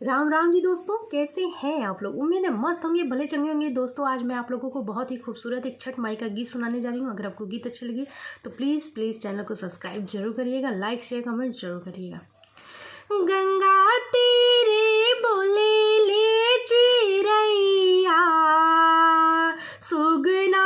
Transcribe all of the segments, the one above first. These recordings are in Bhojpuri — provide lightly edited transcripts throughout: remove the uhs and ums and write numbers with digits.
राम राम जी दोस्तों, कैसे हैं आप लोग। उम्मीद है मस्त होंगे, भले चंगे होंगे। दोस्तों आज मैं आप लोगों को बहुत ही खूबसूरत एक छठ माई का गीत सुनाने जा रही हूँ। अगर आपको गीत अच्छी लगी तो प्लीज़ चैनल को सब्सक्राइब जरूर करिएगा, लाइक शेयर कमेंट जरूर करिएगा। गंगा तीरे बोले ले चिरैया, सुगना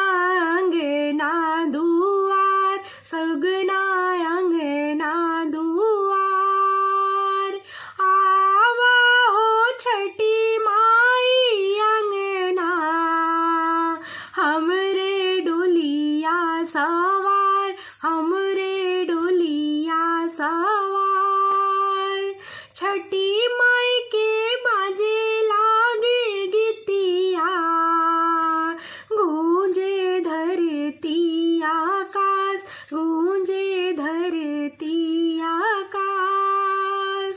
अंगना दुआर, सुगना अंगना दुआर, आवा हो छठी माई अंगना, हमरे डोलिया सवार, हमरे डोलिया सवार। छठी माई के बाजे लागे गीतिया, गूंजे धरती आकाश, गूंजे धरती आकाश।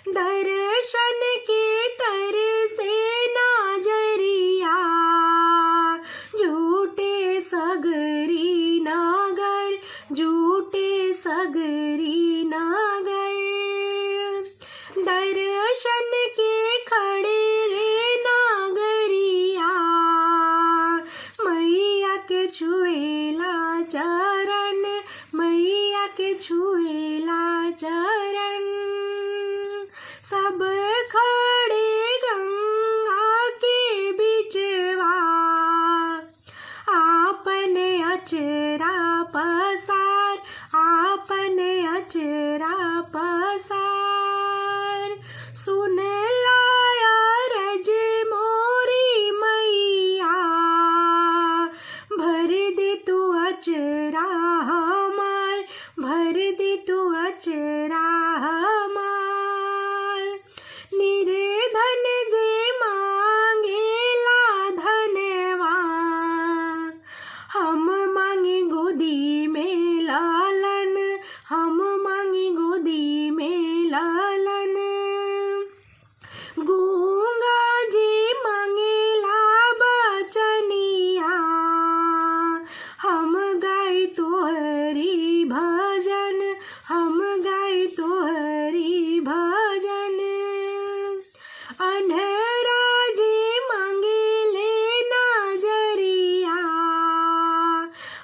दर्शन के तरसे नजरिया, झूठे सगरी नगर, झूठे सगरी नगर। दर्शन के खड़े रे नागरिया, मैया के छुएला चरण, मैया के छुएला चरण। सब खड़े गंगा के बिचवा, आपने अचरा पसार, आपने अचरा पसार। सुन लाया रज मोरी मैया, भर दे तू अचरा हमार, भर दे तू अचरा हमार। निर्धन जे मांगेला धनवा, हम मांगे गोदी में लालन, हम मांगे गोदी में लालन। गूंगा जी मांगेला बचनिया, हम गाई तोहरी भजन, हम गाई तोहरी भजन। अन्हरा जी मांगेले नजरिया,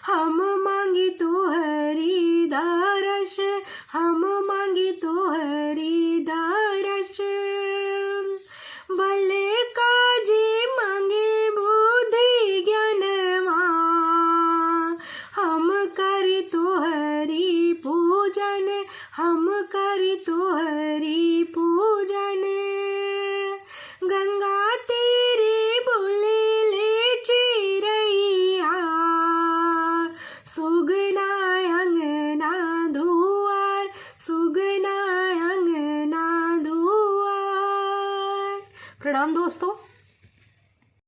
हम मांगी तोहरी दरस, हम मांगी तोहरी दरस। भले काजी मांगे बुद्धि ज्ञानवा, हम करी तोहरी पूजन, हम करी तोहरी पूजन। गंगा तेरे बोले ले चिरैया, सुगना अंगना दुआर, सुगना अंगना दुआर। प्रणाम दोस्तों।